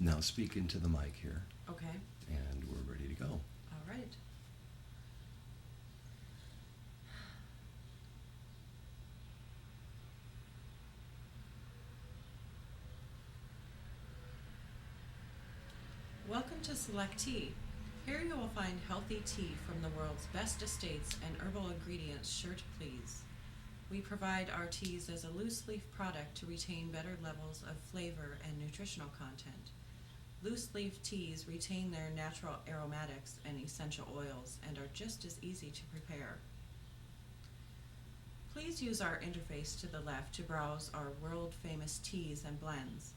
Now speak into the mic here, Okay. and we're ready to go. All right. Welcome to Select Tea. Here you will find healthy tea from the world's best estates and herbal ingredients sure to please. We provide our teas as a loose leaf product to retain better levels of flavor and nutritional content. Loose leaf teas retain their natural aromatics and essential oils and are just as easy to prepare. Please use our interface to the left to browse our world-famous teas and blends.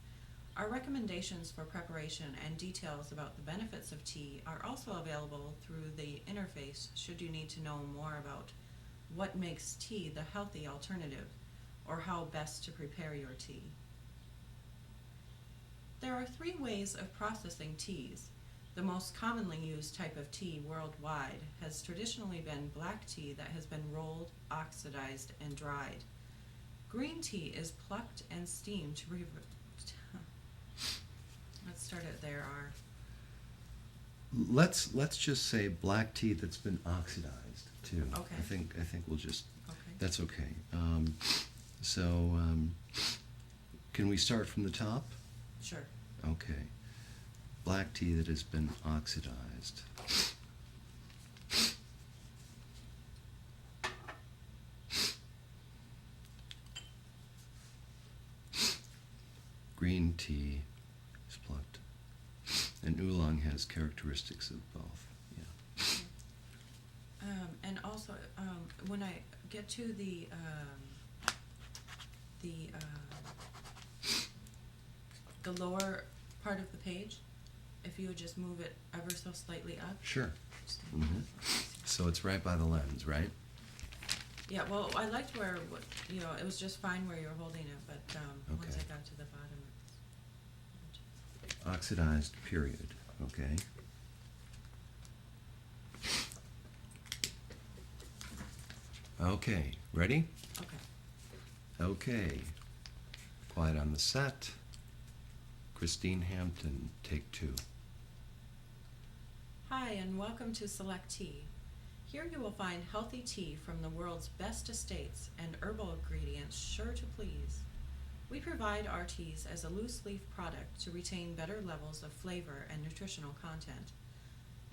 Our recommendations for preparation and details about the benefits of tea are also available through the interface should you need to know more about what makes tea the healthy alternative or how best to prepare your tea. There are 3 ways of processing teas. The most commonly used type of tea worldwide has traditionally been black tea that has been rolled, oxidized, and dried. Green tea is plucked and steamed to Let's start it there, R. Let's just say black tea that's been oxidized too. Okay. I think we'll just. Okay. That's okay. So can we start from the top? Sure. Okay. Black tea that has been oxidized. Green tea is plucked. And oolong has characteristics of both. Yeah. And also, when I get to the lower part of the page, if you would just move it ever so slightly up. Sure. So it's right by the lens, right? Yeah, well, I liked where, it was just fine where you were holding it, but once Okay. I got to the bottom, Oxidized, period. Okay. Okay, ready? okay. Okay. Quiet on the set. Christine Hampton, take 2. Hi, and welcome to Select Tea. Here you will find healthy tea from the world's best estates and herbal ingredients sure to please. We provide our teas as a loose leaf product to retain better levels of flavor and nutritional content.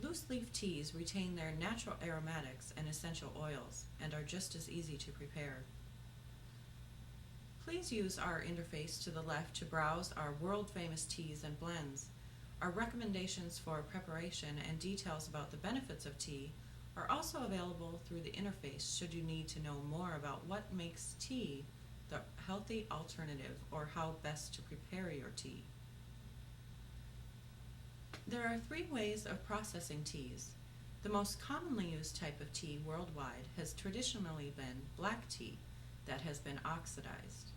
Loose leaf teas retain their natural aromatics and essential oils and are just as easy to prepare. Please use our interface to the left to browse our world-famous teas and blends. Our recommendations for preparation and details about the benefits of tea are also available through the interface should you need to know more about what makes tea the healthy alternative or how best to prepare your tea. There are 3 ways of processing teas. The most commonly used type of tea worldwide has traditionally been black tea that has been oxidized.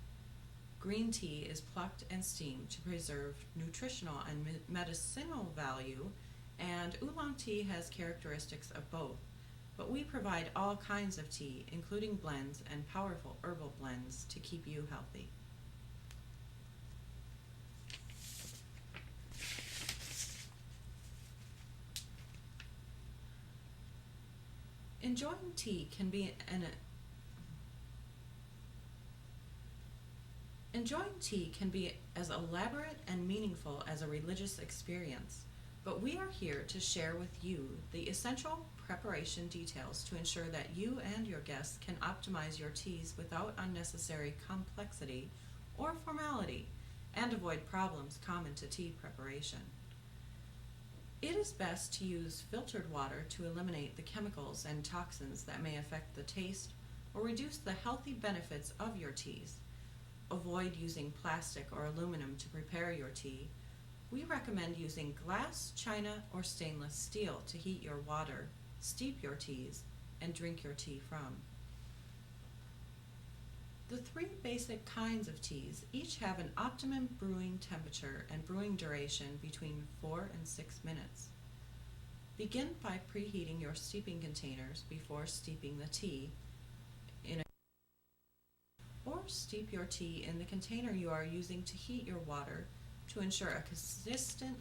Green tea is plucked and steamed to preserve nutritional and medicinal value, and oolong tea has characteristics of both, but we provide all kinds of tea, including blends and powerful herbal blends to keep you healthy. Enjoying tea can be as elaborate and meaningful as a religious experience, but we are here to share with you the essential preparation details to ensure that you and your guests can optimize your teas without unnecessary complexity or formality and avoid problems common to tea preparation. It is best to use filtered water to eliminate the chemicals and toxins that may affect the taste or reduce the healthy benefits of your teas. Avoid using plastic or aluminum to prepare your tea. We recommend using glass, china, or stainless steel to heat your water, steep your teas, and drink your tea from. The 3 basic kinds of teas each have an optimum brewing temperature and brewing duration between 4 and 6 minutes. Begin by preheating your steeping containers before steeping the tea or steep your tea in the container you are using to heat your water to ensure a consistent.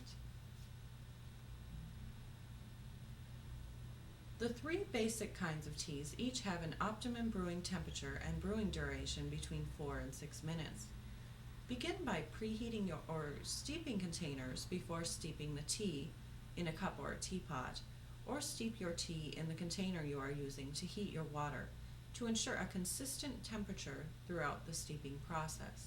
The three basic kinds of teas each have an optimum brewing temperature and brewing duration between 4 and 6 minutes. Begin by preheating or steeping containers before steeping the tea in a cup or a teapot, or steep your tea in the container you are using to heat your water to ensure a consistent temperature throughout the steeping process.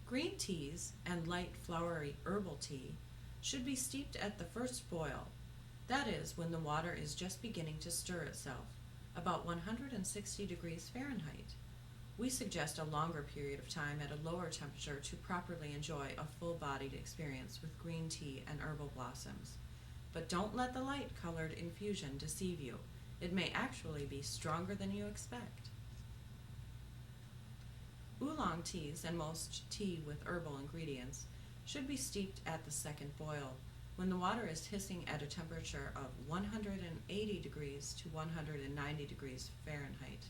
Green teas and light flowery herbal tea should be steeped at the first boil, that is, when the water is just beginning to stir itself, about 160 degrees Fahrenheit. We suggest a longer period of time at a lower temperature to properly enjoy a full-bodied experience with green tea and herbal blossoms. But don't let the light-colored infusion deceive you. It may actually be stronger than you expect. Oolong teas and most tea with herbal ingredients should be steeped at the second boil, when the water is hissing at a temperature of 180 degrees to 190 degrees Fahrenheit.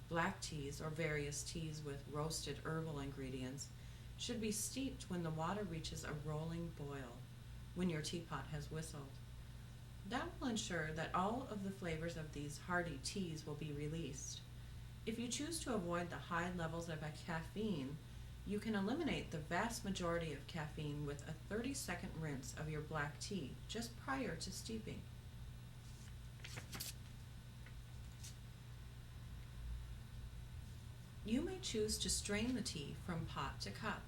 Black teas, or various teas with roasted herbal ingredients, should be steeped when the water reaches a rolling boil, when your teapot has whistled. That will ensure that all of the flavors of these hearty teas will be released. If you choose to avoid the high levels of caffeine, you can eliminate the vast majority of caffeine with a 30-second rinse of your black tea just prior to steeping. You may choose to strain the tea from pot to cup.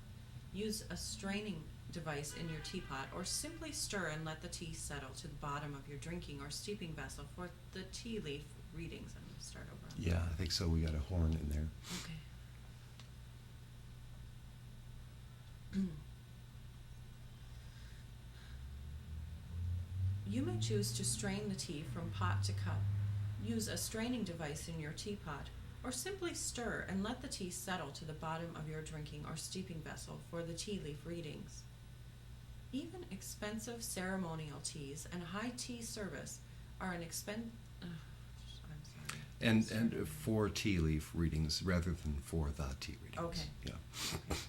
Use a straining device in your teapot, or simply stir and let the tea settle to the bottom of your drinking or steeping vessel for the tea leaf readings. I'm going to start over. Yeah, I think so. We got a horn in there. Okay. You may choose to strain the tea from pot to cup. Use a straining device in your teapot, or simply stir and let the tea settle to the bottom of your drinking or steeping vessel for the tea leaf readings. Even expensive ceremonial teas and high tea service are an And for tea leaf readings rather than for the tea readings. Okay. Yeah. Okay.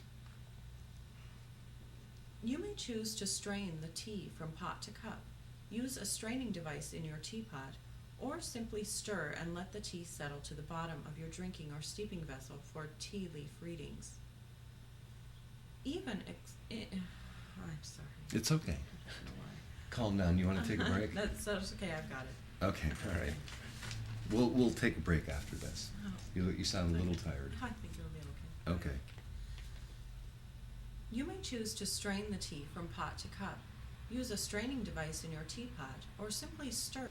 You may choose to strain the tea from pot to cup. Use a straining device in your teapot, or simply stir and let the tea settle to the bottom of your drinking or steeping vessel for tea leaf readings. I'm sorry. It's okay. I don't know why. Calm down. You want to take a break? That's okay. I've got it. Okay. All right. We'll take a break after this. Oh. You sound a little tired. I think it'll be okay. Okay. You may choose to strain the tea from pot to cup. Use a straining device in your teapot, or simply stir.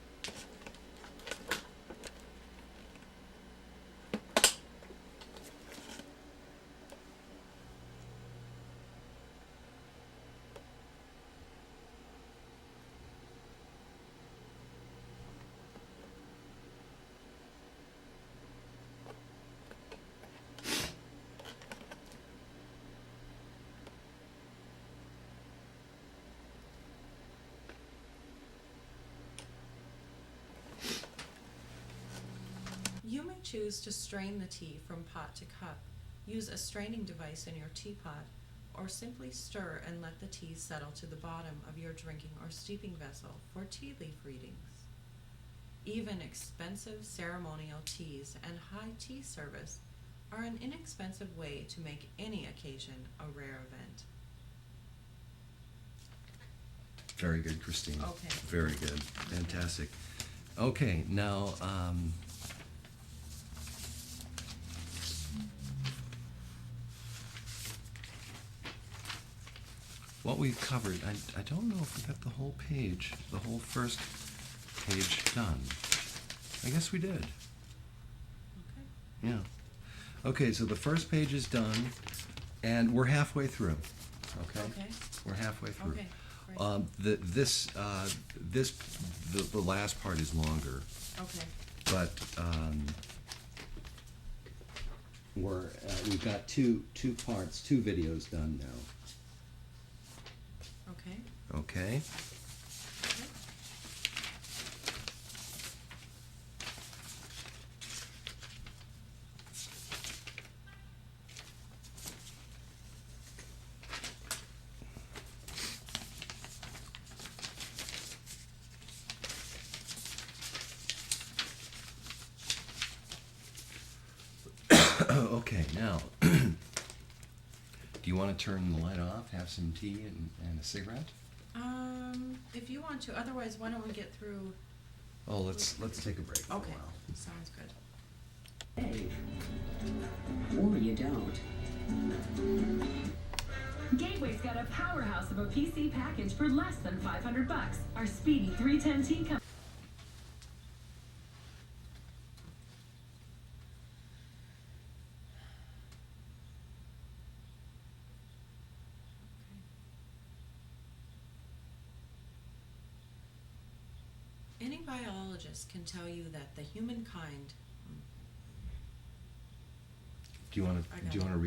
You may choose to strain the tea from pot to cup. Use a straining device in your teapot, or simply stir and let the tea settle to the bottom of your drinking or steeping vessel for tea leaf readings. Even expensive ceremonial teas and high tea service are an inexpensive way to make any occasion a rare event. Very good, Christine. Okay. Very good. Fantastic. Okay, now, what we covered, I don't know if we got the whole page, the whole first page done. I guess we did. Okay. Yeah. Okay, so the first page is done, and we're halfway through. Okay? Okay. We're halfway through. Okay. Great. The last part is longer, Okay. but we've got two parts, two videos done now. Okay. Okay. Now, do you want to turn the light off, have some tea and a cigarette? If you want to, otherwise, why don't we get through? Oh, let's take a break for Okay, a while. sounds good. Hey. Or you don't. Gateway's got a powerhouse of a PC package for less than $500. Our speedy 310T comes. Any biologist can tell you that the humankind. Do you want I to got do you it. want to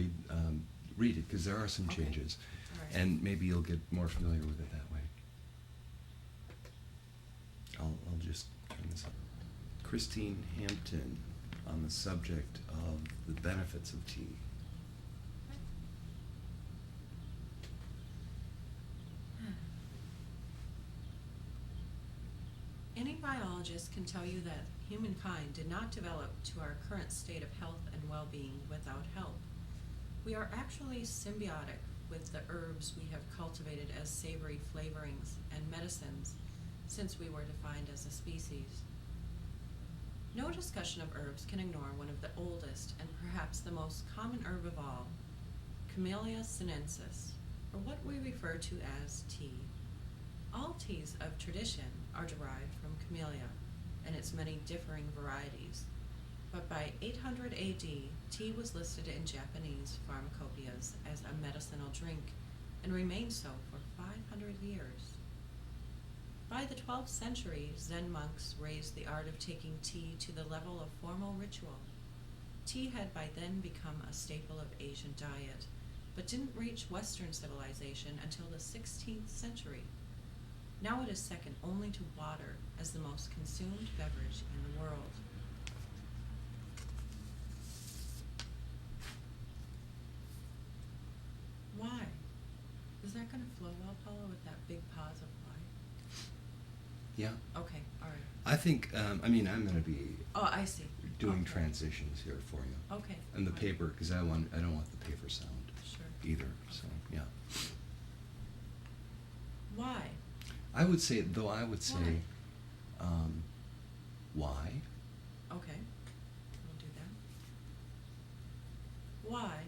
read it, because there are some Okay. changes, All right. and maybe you'll get more familiar with it that way. I'll just turn this up. Christine Hampton on the subject of the benefits of tea. Any biologist can tell you that humankind did not develop to our current state of health and well-being without help. We are actually symbiotic with the herbs we have cultivated as savory flavorings and medicines since we were defined as a species. No discussion of herbs can ignore one of the oldest and perhaps the most common herb of all, Camellia sinensis, or what we refer to as tea. All teas of tradition are derived from Camellia and its many differing varieties, but by 800 AD, tea was listed in Japanese pharmacopoeias as a medicinal drink and remained so for 500 years. By the 12th century, Zen monks raised the art of taking tea to the level of formal ritual. Tea had by then become a staple of Asian diet, but didn't reach Western civilization until the 16th century. Now it is second only to water as the most consumed beverage in the world. Why? Is that going to flow well, Paula, with that big pause of why? Yeah, Okay, all right. I think. I'm going to be Oh, I see. doing Okay. transitions here for you, Okay. and the all right. paper, because I don't want the paper sound Sure. either. So yeah, Why? I would say why? Okay, we'll do that. Why?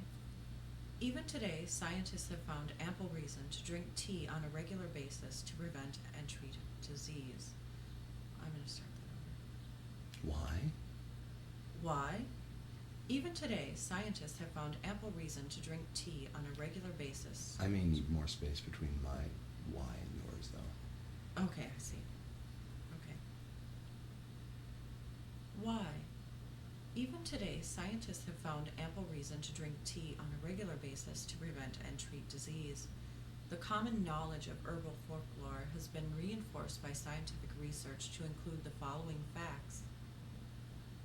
Even today, scientists have found ample reason to drink tea on a regular basis to prevent and treat disease. I'm going to start that over. Why? Why? Even today, scientists have found ample reason to drink tea on a regular basis. I may need more space between my why and yours, though. Okay, I see. Okay. Why? Even today, scientists have found ample reason to drink tea on a regular basis to prevent and treat disease. The common knowledge of herbal folklore has been reinforced by scientific research to include the following facts.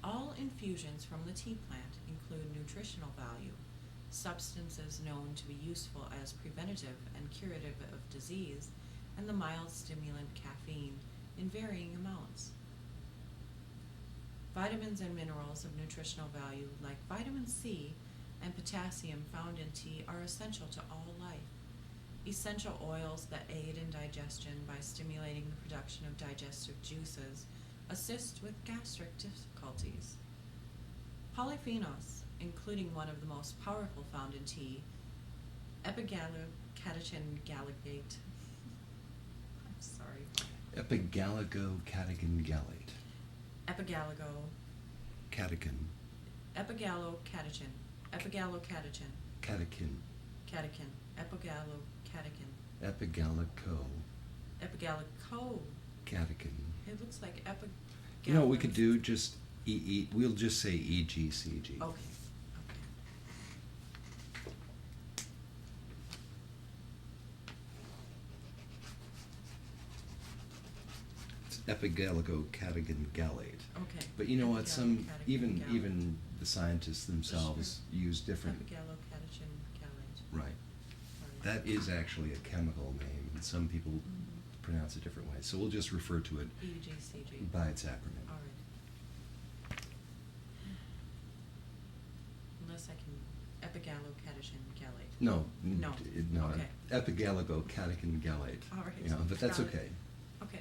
All infusions from the tea plant include nutritional value, substances known to be useful as preventative and curative of disease, and the mild stimulant caffeine in varying amounts. Vitamins and minerals of nutritional value like vitamin C and potassium found in tea are essential to all life. Essential oils that aid in digestion by stimulating the production of digestive juices assist with gastric difficulties. Polyphenols, including one of the most powerful found in tea, epigallocatechin gallate. I'm sorry. Epigallocatechin gallate. Catechin. Epigallocatechin. Epigallocatechin. Catechin. Catechin. Epigallocatechin. Epigallocatechin. Epigallocatechin. It looks like epigallocatechin. You know what we could do? Just we'll just say EGCG. Okay. It's epigallocatechin gallate. Okay. But you know what? Some Epigallocatechin gallate. even the scientists themselves use different. Epigallocatechin gallate. Right. Sorry. That is actually a chemical name, and some people pronounce it different ways. So we'll just refer to it EGCG. by its acronym. All right. Unless I can epigallocatechin gallate. No. No. No. Okay. Epigallocatechin gallate. All right. Yeah, but that's Got it. okay. Okay.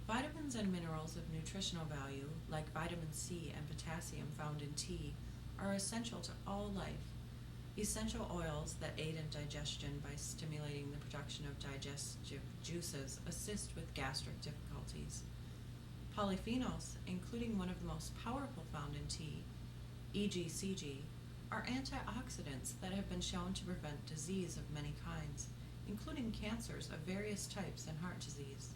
Vitamins and minerals of nutritional value, like vitamin C and potassium found in tea, are essential to all life. Essential oils that aid in digestion by stimulating the production of digestive juices assist with gastric difficulties. Polyphenols, including one of the most powerful found in tea, EGCG, are antioxidants that have been shown to prevent disease of many kinds, including cancers of various types and heart disease.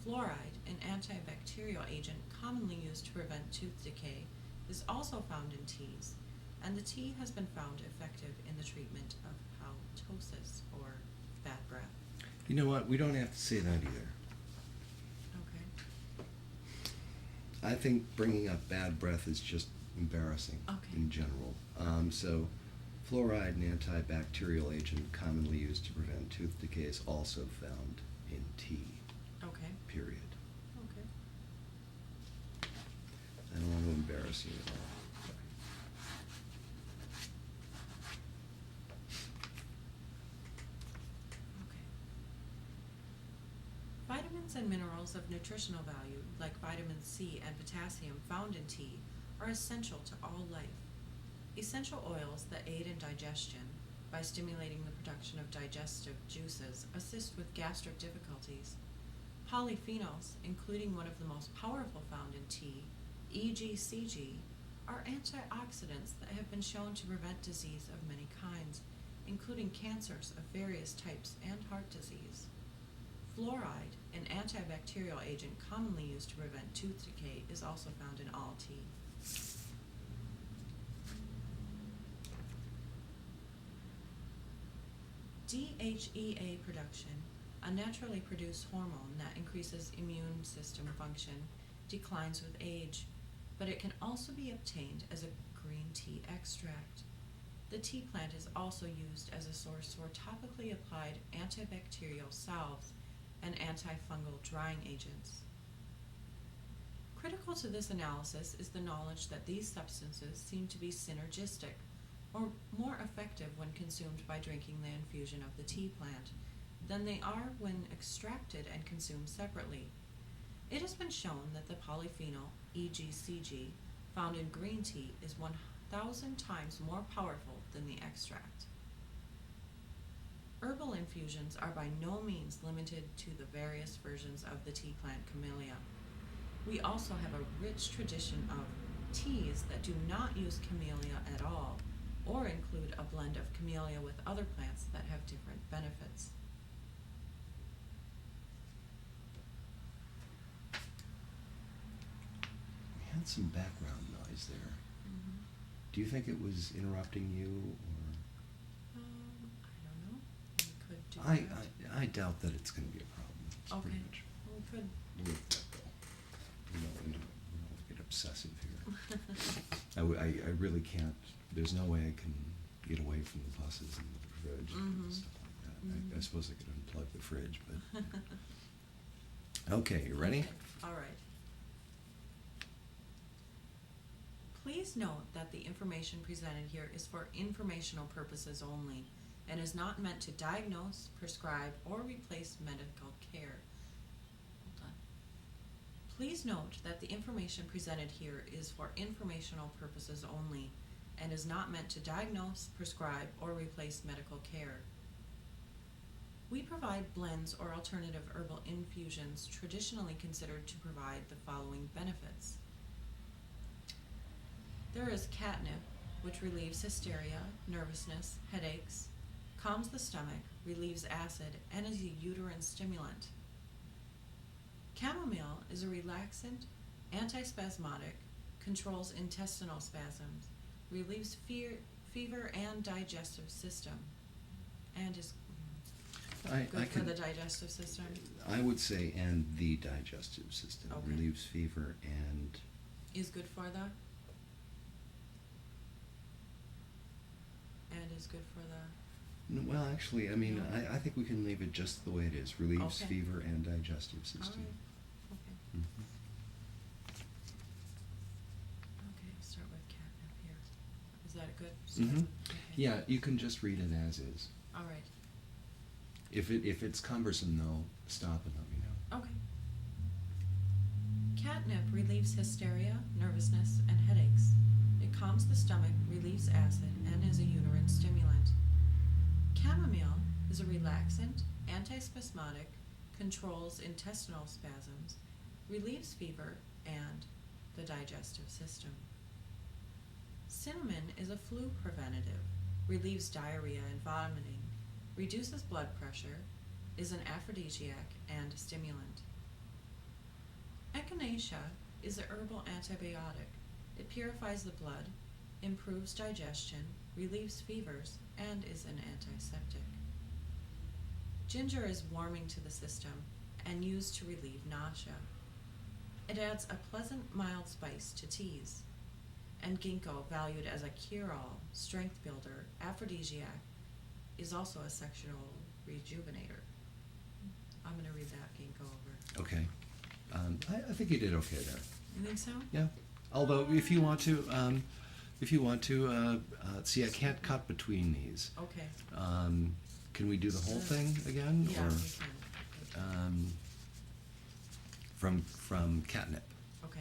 Fluoride, an antibacterial agent commonly used to prevent tooth decay, is also found in teas, and the tea has been found effective in the treatment of halitosis, or bad breath. You know what? We don't have to say that either. Okay. I think bringing up bad breath is just embarrassing Okay. in general. So, fluoride, an antibacterial agent commonly used to prevent tooth decay, is also found in tea, Okay. period. Okay. I don't want to embarrass you at all. Okay. Vitamins and minerals of nutritional value, like vitamin C and potassium found in tea, are essential to all life. Essential oils that aid in digestion by stimulating the production of digestive juices assist with gastric difficulties. Polyphenols, including one of the most powerful found in tea, EGCG, are antioxidants that have been shown to prevent disease of many kinds, including cancers of various types and heart disease. Fluoride, an antibacterial agent commonly used to prevent tooth decay, is also found in all tea. DHEA production, a naturally produced hormone that increases immune system function, declines with age, but it can also be obtained as a green tea extract. The tea plant is also used as a source for topically applied antibacterial salves and antifungal drying agents. Critical to this analysis is the knowledge that these substances seem to be synergistic, or more effective when consumed by drinking the infusion of the tea plant, than they are when extracted and consumed separately. It has been shown that the polyphenol, EGCG, found in green tea is 1,000 times more powerful than the extract. Herbal infusions are by no means limited to the various versions of the tea plant camellia. We also have a rich tradition of teas that do not use camellia at all, or include a blend of camellia with other plants that have different benefits. We had some background noise there. Do you think it was interrupting you, or? I don't know. We could do that. I doubt that it's going to be a problem. It's Okay. pretty much. We could. We'll let that go. We don't get obsessive here. I really can't. There's no way I can get away from the buses and the fridge and stuff like that. I suppose I could unplug the fridge, but. Okay, you ready? Okay. All right. Please note that the information presented here is for informational purposes only and is not meant to diagnose, prescribe, or replace medical care. Hold on. Please note that the information presented here is for informational purposes only and is not meant to diagnose, prescribe, or replace medical care. We provide blends or alternative herbal infusions traditionally considered to provide the following benefits. There is catnip, which relieves hysteria, nervousness, headaches, calms the stomach, relieves acid, and is a uterine stimulant. Chamomile is a relaxant, antispasmodic, controls intestinal spasms, relieves fever and digestive system, and is good for the digestive system. I would say, and the digestive system. Okay. Relieves fever and. Is good for the. And is good for the. No, well, actually, I mean, No. I think we can leave it just the way it is. Relieves Okay. fever and digestive All system. right. Okay. Mhm. Okay. Start with catnip here. good. Mm-hmm. Okay. Yeah, you can just read it as is. All right. If it's cumbersome, though, stop and let me know. Okay. Catnip relieves hysteria, nervousness, and headaches. It calms the stomach, relieves acid, and is a uterine stimulant. Chamomile is a relaxant, antispasmodic, controls intestinal spasms, relieves fever, and the digestive system. Cinnamon is a flu preventative, relieves diarrhea and vomiting, reduces blood pressure, is an aphrodisiac and stimulant. Echinacea is a herbal antibiotic. It purifies the blood, improves digestion, relieves fevers, and is an antiseptic. Ginger is warming to the system and used to relieve nausea. It adds a pleasant, mild spice to teas. And ginkgo, valued as a cure-all, strength builder, aphrodisiac, is also a sexual rejuvenator. I'm going to read that ginkgo over. Okay. I think you did okay there. You think so? Yeah. Although, if you want to, see, I can't cut between these. Okay. Can we do the whole thing again, Yeah, or we can. from catnip? Okay.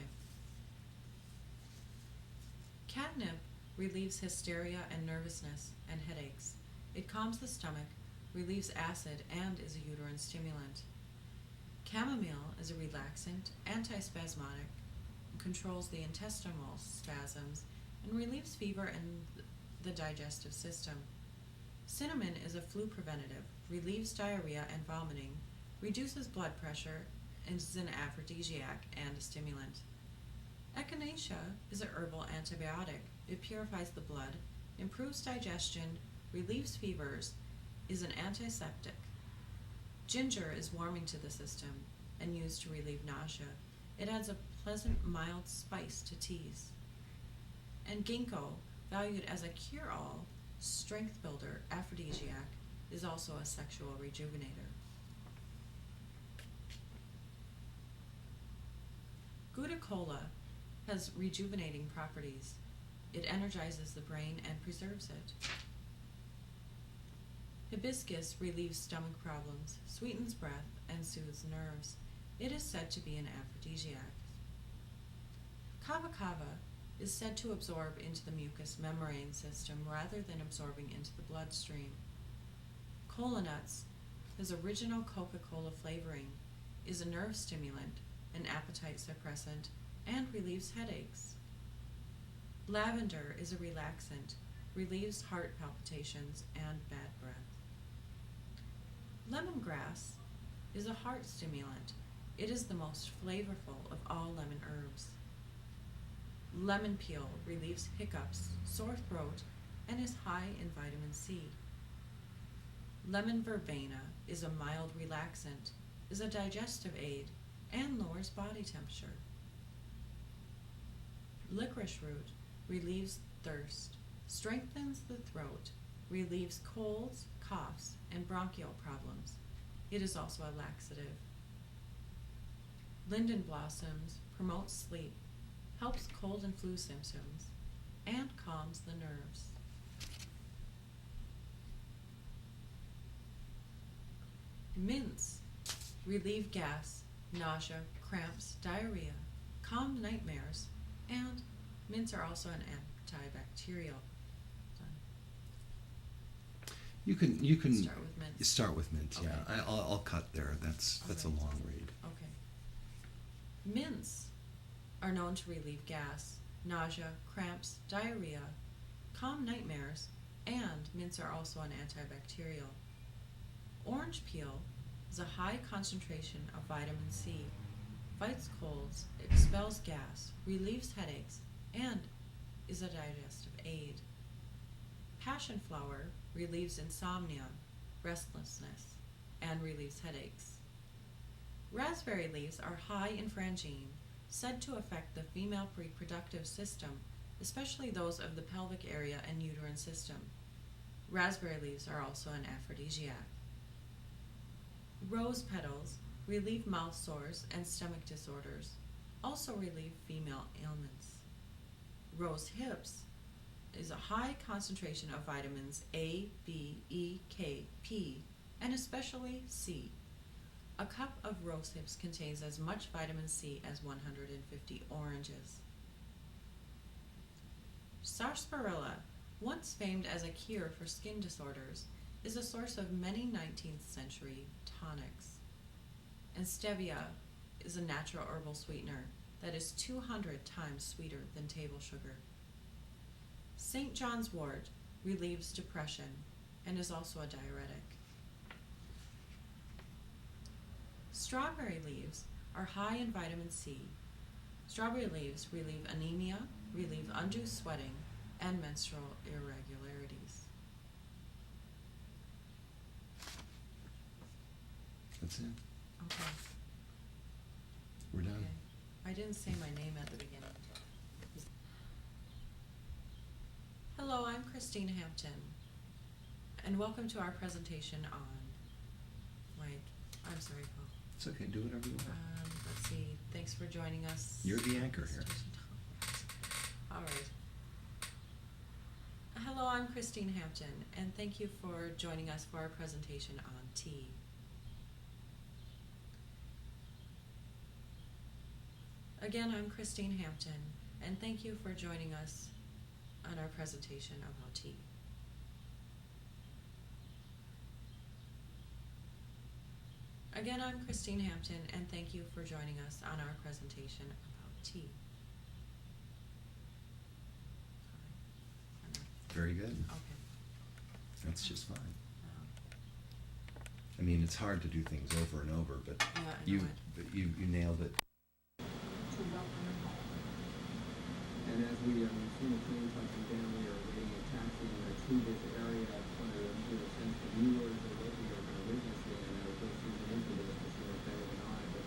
Catnip relieves hysteria and nervousness and headaches. It calms the stomach, relieves acid, and is a uterine stimulant. Chamomile is a relaxant, antispasmodic, controls the intestinal spasms, and relieves fever and the digestive system. Cinnamon is a flu preventative, relieves diarrhea and vomiting, reduces blood pressure, and is an aphrodisiac and a stimulant. Echinacea is a herbal antibiotic. It purifies the blood, improves digestion, relieves fevers, is an antiseptic. Ginger is warming to the system and used to relieve nausea. It adds a pleasant, mild spice to teas. And ginkgo, valued as a cure-all, strength builder, aphrodisiac, is also a sexual rejuvenator. Gouda cola has rejuvenating properties. It energizes the brain and preserves it. Hibiscus relieves stomach problems, sweetens breath, and soothes nerves. It is said to be an aphrodisiac. Kava kava is said to absorb into the mucous membrane system rather than absorbing into the bloodstream. Cola nuts, whose original Coca-Cola flavoring, is a nerve stimulant, an appetite suppressant, and relieves headaches. Lavender is a relaxant, relieves heart palpitations and bad breath. Lemongrass is a heart stimulant. It is the most flavorful of all lemon herbs. Lemon peel relieves hiccups, sore throat, and is high in vitamin C. Lemon verbena is a mild relaxant, is a digestive aid, and lowers body temperature. Licorice root relieves thirst, strengthens the throat, relieves colds, coughs, and bronchial problems. It is also a laxative. Linden blossoms promotes sleep, helps cold and flu symptoms, and calms the nerves. Mints relieve gas, nausea, cramps, diarrhea, calm nightmares, and mints are also an antibacterial. You can Start with mints. Start with mint. Okay. Yeah, I'll cut there. That's a Okay. long read. Okay. Mints are known to relieve gas, nausea, cramps, diarrhea, calm nightmares, and mints are also an antibacterial. Orange peel is a high concentration of vitamin C, fights colds, expels gas, relieves headaches, and is a digestive aid. Passion flower relieves insomnia, restlessness, and relieves headaches. Raspberry leaves are high in frangine, said to affect the female reproductive system, especially those of the pelvic area and uterine system. Raspberry leaves are also an aphrodisiac. Rose petals relieve mouth sores and stomach disorders, also relieve female ailments. Rose hips is a high concentration of vitamins A, B, E, K, P, and especially C. A cup of rose hips contains as much vitamin C as 150 oranges. Sarsaparilla, once famed as a cure for skin disorders, is a source of many 19th century tonics. And stevia is a natural herbal sweetener that is 200 times sweeter than table sugar. St. John's wort relieves depression and is also a diuretic. Strawberry leaves are high in vitamin C. Strawberry leaves relieve anemia, relieve undue sweating, and menstrual irregularities. That's it. Okay. We're done. Okay. I didn't say my name at the beginning. Hello, I'm Christine Hampton, and welcome to our presentation on, I'm sorry, Paul. It's okay. Do whatever you want. Let's see, thanks for joining us. You're the anchor here. All right. Hello, I'm Christine Hampton, and thank you for joining us for our presentation on tea. Again, I'm Christine Hampton, and thank you for joining us on our presentation about tea. Again, I'm Christine Hampton, and thank you for joining us on our presentation about tea. Very good. Okay. That's just fine. I mean, it's hard to do things over and over, but Yeah, I know you it. but you nailed it. And as we see the train touching down, we are waiting a taxi to this area. I just wanted to give a sense to viewers of what we are going to witness here. And I was looking into this to see if better than I. But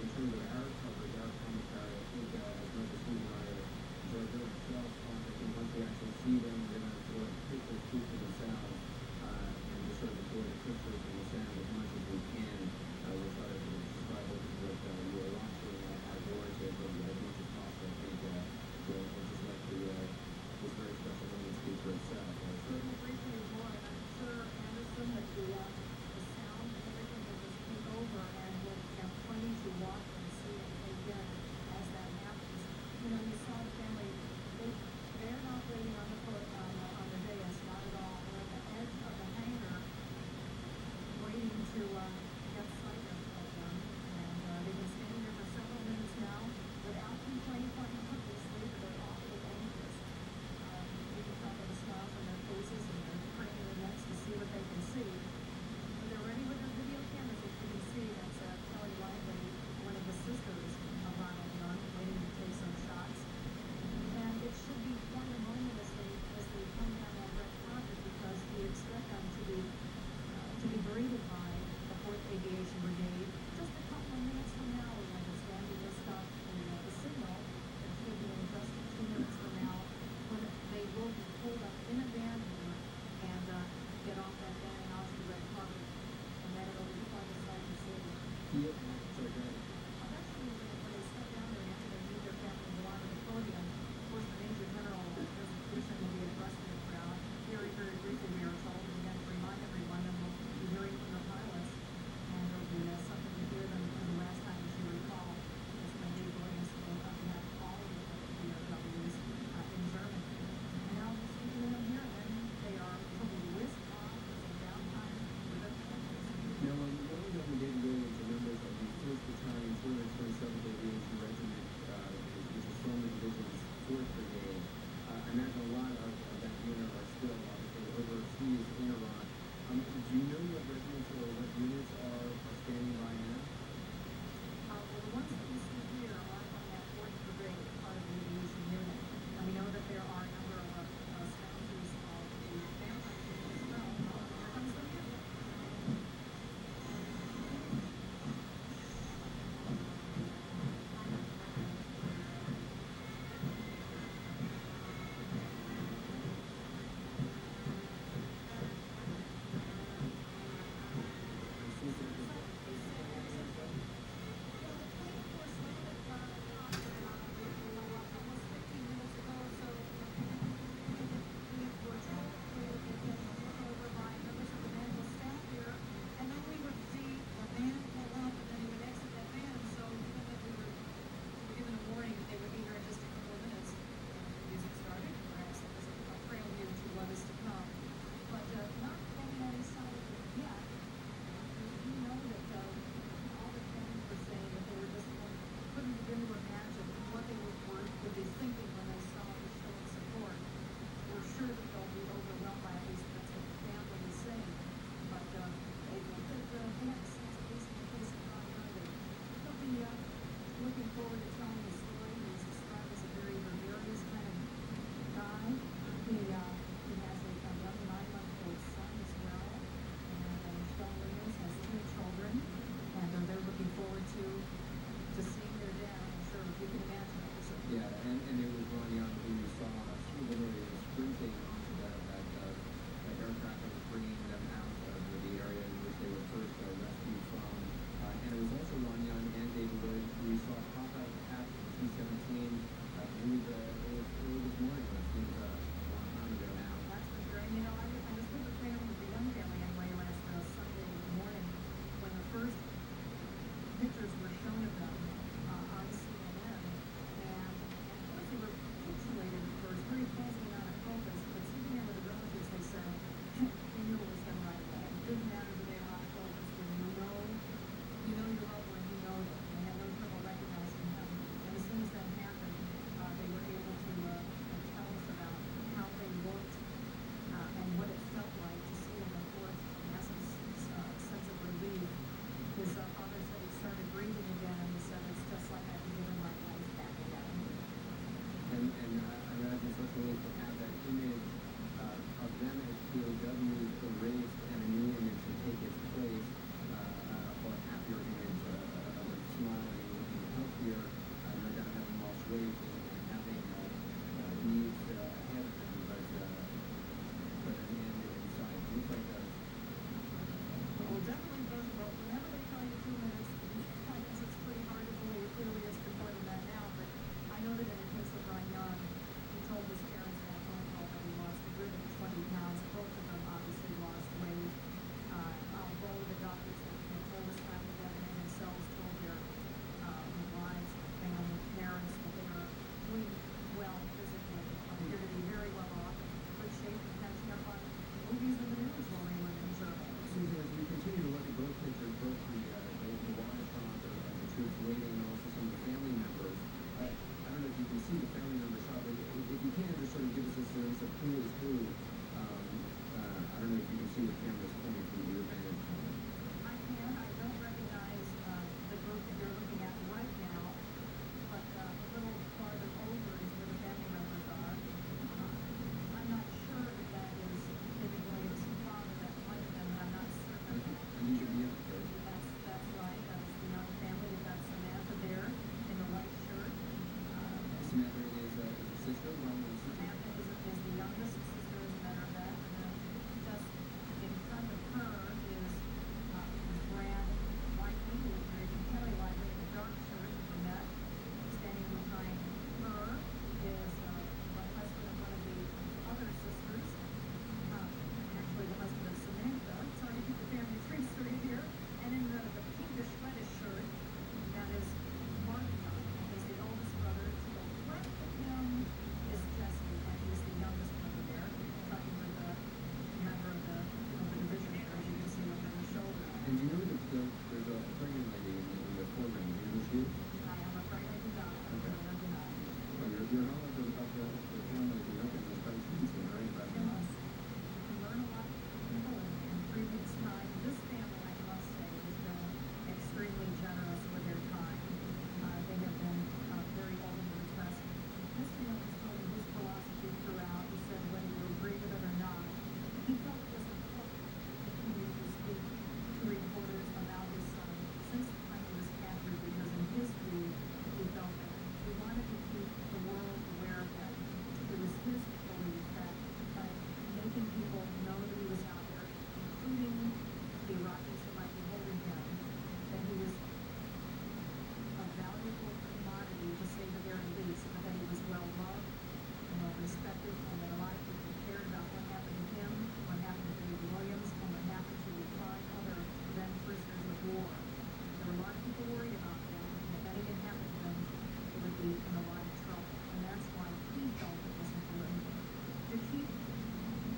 in terms of our coverage, our commentary, I think as much as Steve and I enjoy doing ourselves, I think once we actually see them, we're going to sort of picture speak for themselves and just sort of enjoy the pictures and the sound as much as we can. We'll try to sort of describe what you are watching outdoors as much as possible. I think we'll just let this very special moment speak for itself. Certainly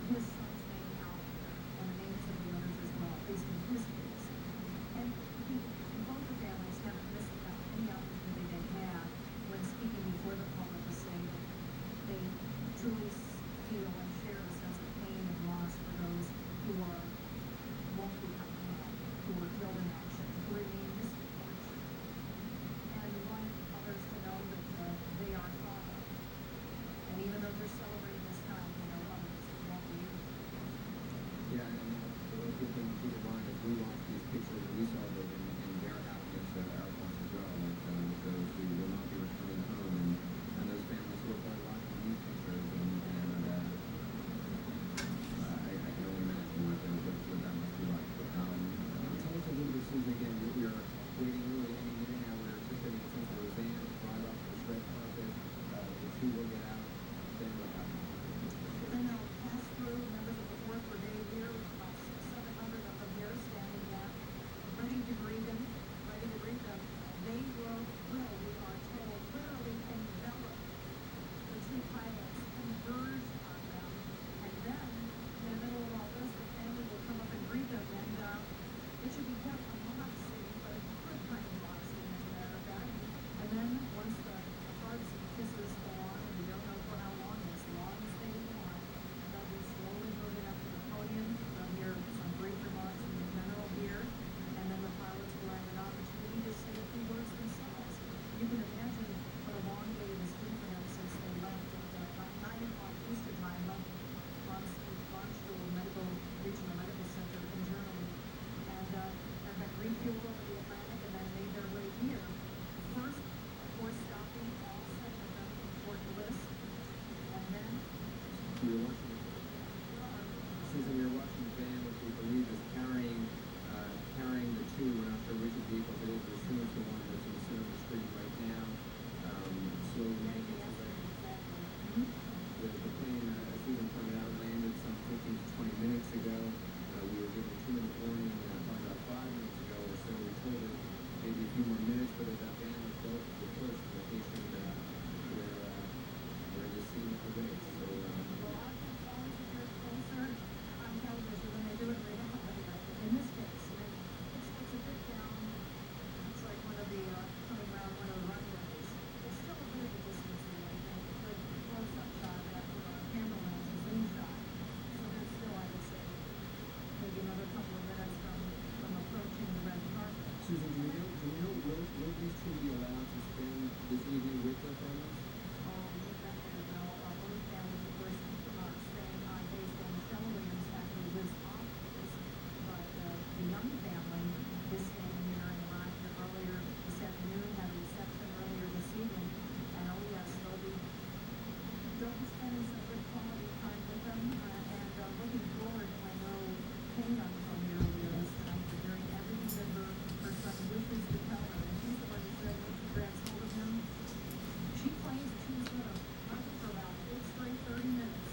his son's name out there, and the names of the others as well, at least in his case. And both the families haven't missed out any opportunity they have when speaking before the public to say that they truly feel and share a sense of pain and loss for those who won't become home, who were killed in action, who remain missing in action. And we want others to know that they are thought of. And even though they're celebrating this time, we know others won't be able to. Yeah, and the one good thing to keep in mind is we watch these pictures and we celebrate in their happiness, our ones as well, with those who will not be returning home, and those families who are probably watching these pictures, I can only imagine what that must be like. But, tell us a little bit, Susan, again, we're waiting really ending it now, we're anticipating a sense of Roseanne, drive up to the red carpet, the two will get out, then what happens? Then they'll pass through, members of the Fourth Brigade here, about 700 of them here standing back, ready to greet them, They will, we are told, literally envelop the two pilots, converge on them, and then, in the middle of all this, the family will come up and greet them, and it should be quite a mock scene, but a good kind of mock scene in America. And then, once the hugs and kisses go on, and we don't know for how long, as long as they want, they'll be slowly moving up to the podium. They'll hear some brief remarks from the general here, and then the pilots will have an opportunity to say a few words themselves. You can imagine what a long day it has been for them since they left at about 9 o'clock Eastern time, left Landstuhl Regional Medical Center in Germany, and have refueled over the Atlantic and then made their way here. First, of course, stopping all 7 of them in Fort Bliss, and then We were watching, Susan, we were watching the van, which we believe is carrying the two, we're not sure which of the vehicles it is, but assume it's the one that's in the center of the screen right now, slowly making its way. The plane, as Susan pointed out, landed some 15 to 20 minutes ago. We were given a 2-minute warning probably about 5 minutes ago or so. We told it maybe a few more minutes, but that van was built to the first location where this scene awaits. So, well, I think always if you're closer on television than they do in reality. In this case, it's a bit down. It's like one of the coming around one of the runways. It's still a bit of a distance away. But close-up shot after a camera lens, a zoom shot. So there's still, I would say, maybe another couple of minutes from approaching the red carpet. Susan, do you know will these two be allowed to spend this evening with their families? You definitely know one family, of course, staying on base when Michelle Williams actually lives off base, but the young family is staying here and arrived here earlier this afternoon, had a reception earlier this evening, and oh yes, they'll be spending some good quality time with them, and looking forward, I know Kayna told me earlier this time, to hearing everything that her son wishes to tell her, and she's the one who said when she grabs hold of him, she claims that she was going to hug him for about 30 minutes.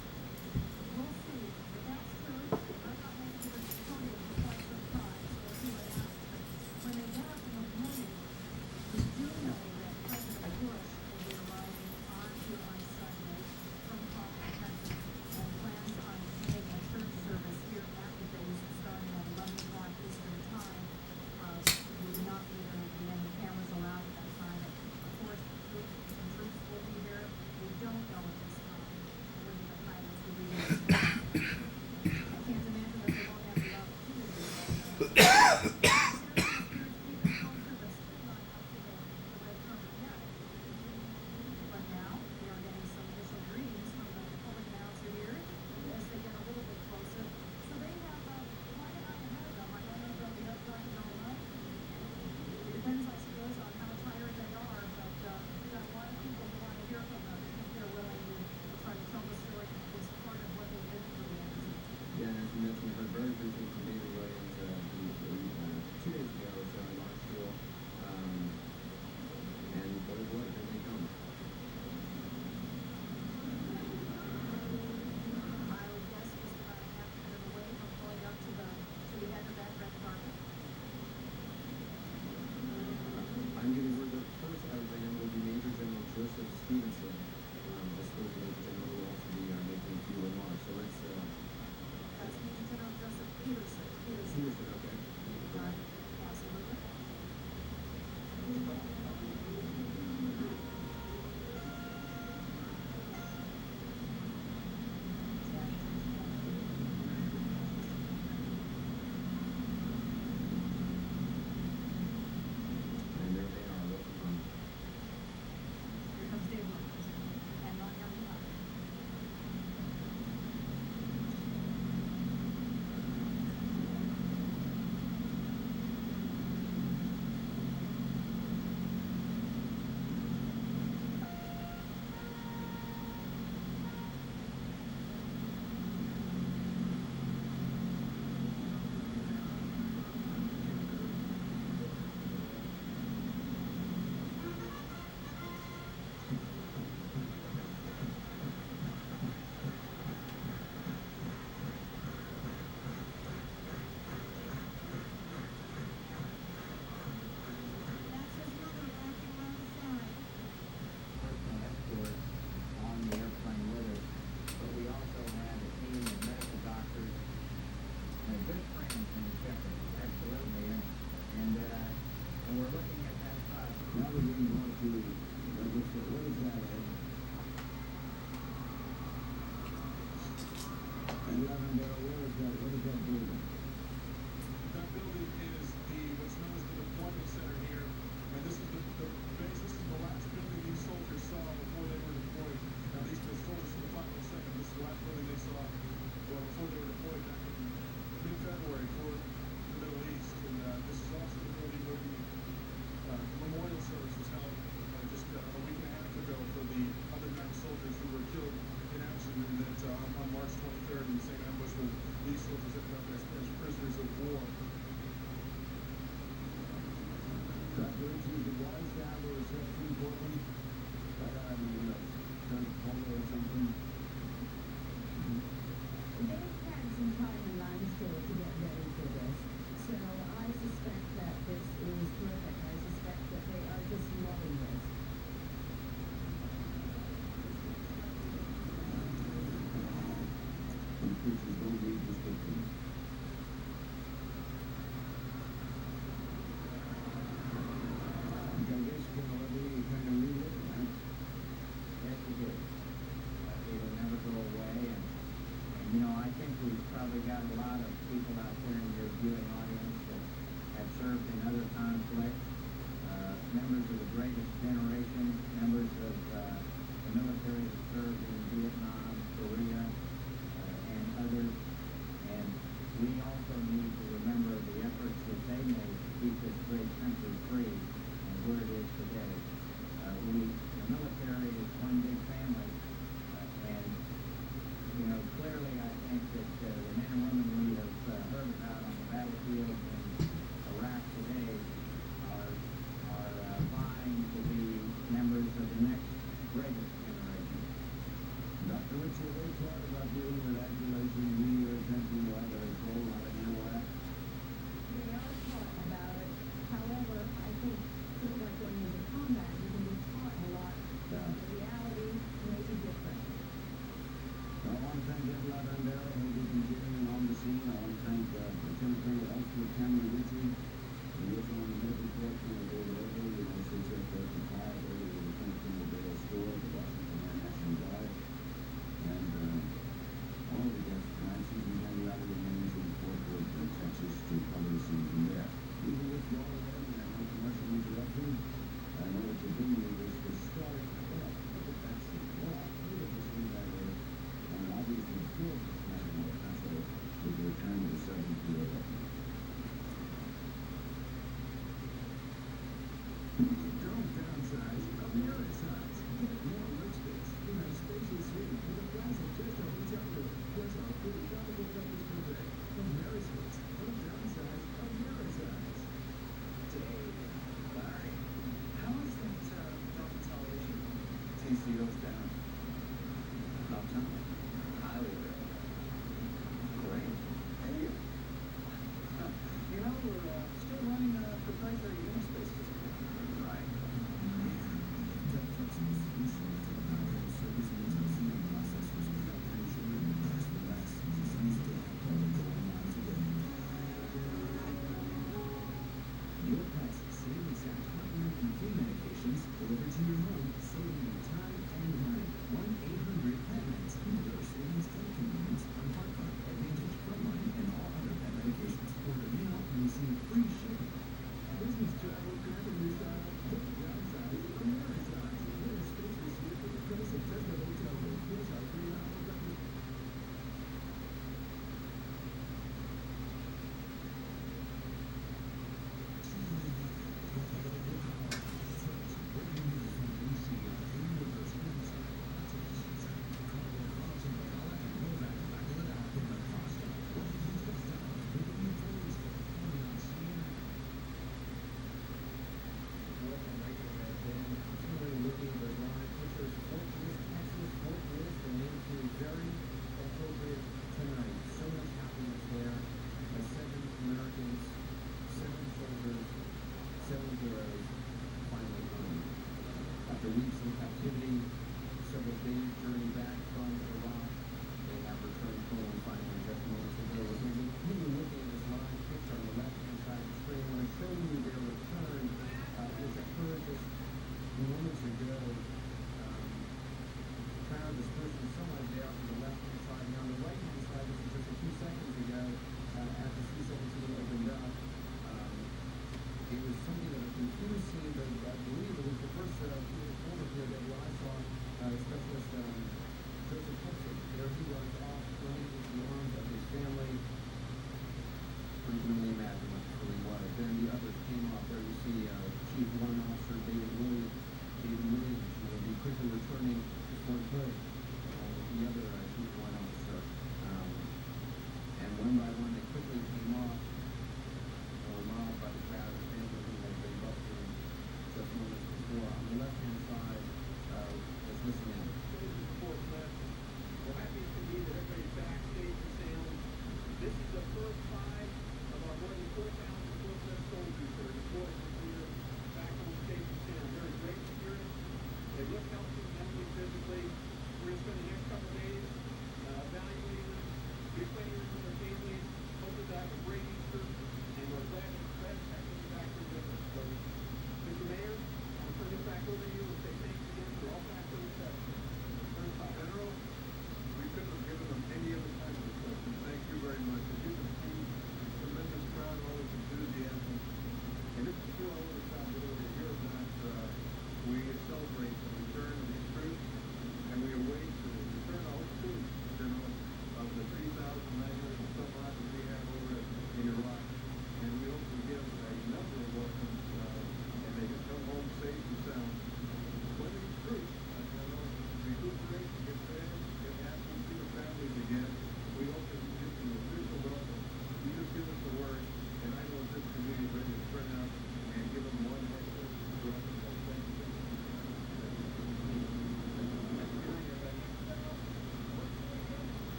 We'll see. If that's true, they might not make it to the podium for quite some time, so we'll see what happens. But when they get up in the morning, we do know that President Bush will be arriving on Sunday from Kaufman, Texas, and plans on attending a church service here at the base starting Darrell, what is that building? That building is what's known as the deployment center here, and this is the base. This is the last building these soldiers saw before they were deployed. Now these are the soldiers from the 507. This is the last building they saw before they were deployed back in mid-February for the Middle East. And this is also the building where the memorial service was held just a week and a half ago for the other 9 soldiers who were killed in action and that on March 23rd in the same ambush where these soldiers ended up as prisoners of war. That bridge is a wise guy or a section for them? Right out of the South Polo or something? They've had some time in line still to get ready for this, so I suspect that this is terrific. I suspect that they are just loving this. These pictures don't need description. I guess you kind of read it, right? Yes, we do. It'll never go away, and you know, I think we've probably got a lot of people out there in your viewing audience that have served in other conflicts, members of the greatest generation, members of the military that served in Vietnam, Korea, and others, and we also need to remember the efforts that they made to keep this great country free and where it is today. The military is one big family, and you know, clearly I think that the men and women we have heard about on the battlefield in Iraq today are vying to be members of the next greatest generation.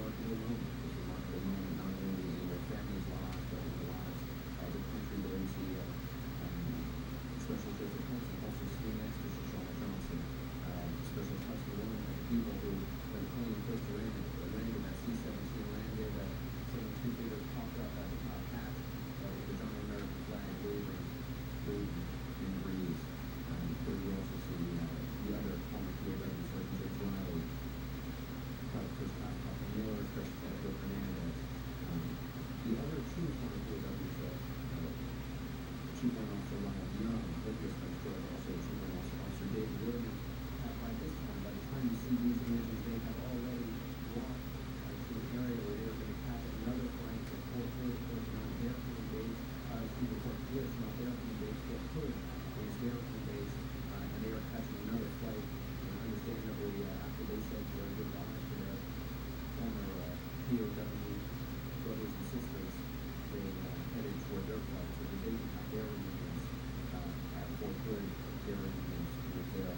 remarkable moment. It's a remarkable moment not only in their families' lives, but in the lives of the country that you see, Special Joseph Hudson, also sitting next to Shoshana Johnson, Special Hudson, one of the people who, when the plane first landed, that C-17 landed, 72 figures popped up at the top hatch with the giant American flag waving in the breeze. But you also see the other former POWs like James Riley, Chris Papa Miller, Special Edgar Fernandez. The other two former POWs, Chief Warrant Officer Ronald Young, Lucas George, also Chief Warrant Officer David Williams, by this time, by the time you see these images, they have already walked to an area where they're going to catch another flight at Fort Hood, of course, not their home base, Fort Bliss, not their home base, Fort Hood is their home base, and they are catching another flight, and understandably, after they said their goodbyes to their former POW brothers and sisters, they headed toward their flight, so that they can have their reunions at Fort Hood, their reunions with their